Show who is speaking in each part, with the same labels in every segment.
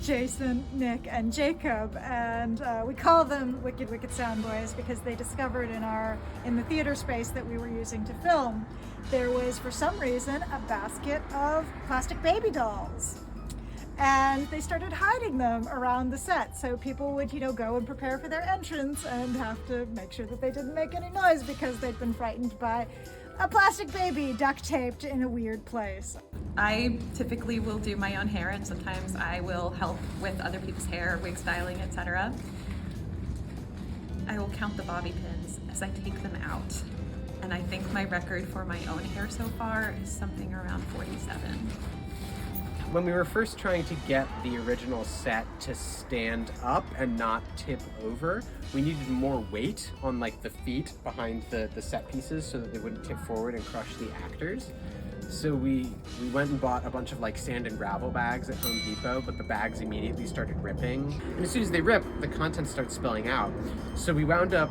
Speaker 1: Jason, Nick, and Jacob, and we call them Wicked Wicked Sound Boys because they discovered in the theater space that we were using to film, there was for some reason a basket of plastic baby dolls. And they started hiding them around the set, so people would, go and prepare for their entrance and have to make sure that they didn't make any noise because they'd been frightened by a plastic baby duct taped in a weird place.
Speaker 2: I typically will do my own hair, and sometimes I will help with other people's hair, wig styling, etc. I will count the bobby pins as I take them out, and I think my record for my own hair so far is something around 47.
Speaker 3: When we were first trying to get the original set to stand up and not tip over, we needed more weight on the feet behind the set pieces so that they wouldn't tip forward and crush the actors. So we went and bought a bunch of sand and gravel bags at Home Depot, but the bags immediately started ripping. And as soon as they rip, the contents start spilling out. So we wound up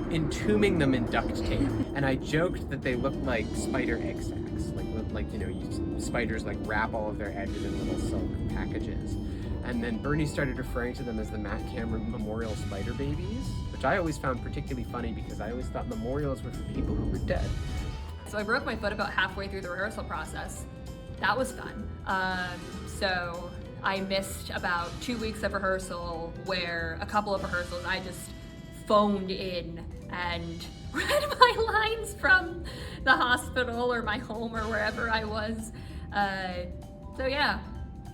Speaker 3: entombing them in duct tape. And I joked that they looked like spider egg sacs. Spiders wrap all of their eggs in little silk packages. And then Bernie started referring to them as the Matt Cameron Memorial Spider Babies, which I always found particularly funny because I always thought memorials were for people who were dead.
Speaker 2: So I broke my foot about halfway through the rehearsal process. That was fun. So I missed about 2 weeks of rehearsal where a couple of rehearsals I just phoned in and read my lines from the hospital or my home or wherever I was. So yeah,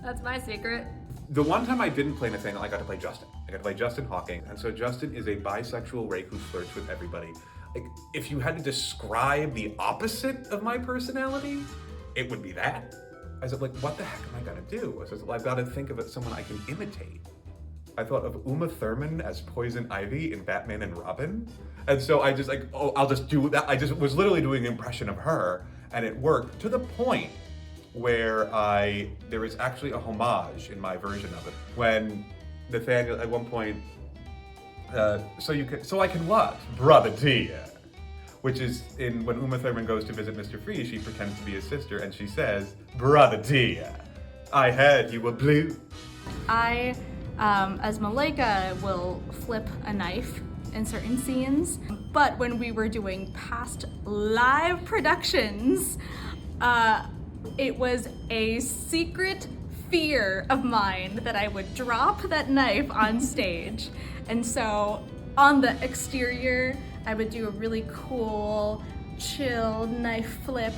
Speaker 2: that's my secret.
Speaker 4: The one time I didn't play Nathaniel, I got to play Justin. I got to play Justin Hawking. And so Justin is a bisexual rake who flirts with everybody. If you had to describe the opposite of my personality, it would be that. I said, what the heck am I gonna do? I said, I've got to think of someone I can imitate. I thought of Uma Thurman as Poison Ivy in Batman and Robin. And so I just I'll just do that. I just was literally doing an impression of her, and it worked to the point where there is actually a homage in my version of it. When Nathaniel, at one point, so I can what? Brother dear. Which is when Uma Thurman goes to visit Mr. Freeze, she pretends to be his sister, and she says, Brother dear, I heard you were blue.
Speaker 5: I, as Malika, will flip a knife in certain scenes, but when we were doing past live productions, it was a secret fear of mine that I would drop that knife on stage. And so on the exterior, I would do a really cool, chill knife flip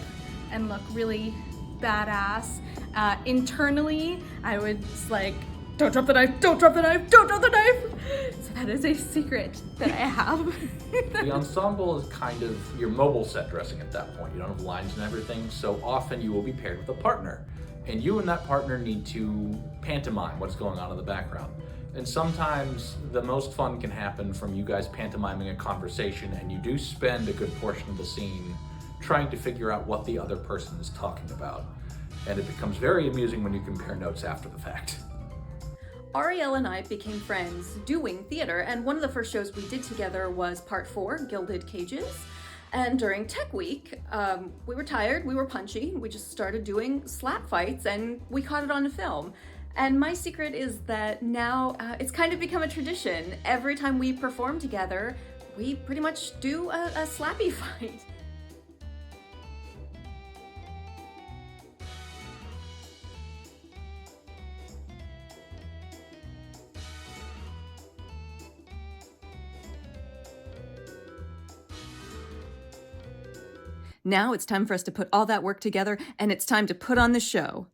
Speaker 5: and look really badass. Internally, I would don't drop the knife, don't drop the knife, don't drop the knife. So that is a secret that I have.
Speaker 6: The ensemble is kind of your mobile set dressing at that point. You don't have lines and everything, so often you will be paired with a partner. And you and that partner need to pantomime what's going on in the background. And sometimes the most fun can happen from you guys pantomiming a conversation, and you do spend a good portion of the scene trying to figure out what the other person is talking about. And it becomes very amusing when you compare notes after the fact.
Speaker 7: Ariel and I became friends doing theater, and one of the first shows we did together was Part 4, Gilded Cages. And during Tech Week, we were tired, we were punchy, we just started doing slap fights, and we caught it on film. And my secret is that now it's kind of become a tradition. Every time we perform together, we pretty much do a slappy fight. Now it's time for us to put all that work together, and it's time to put on the show.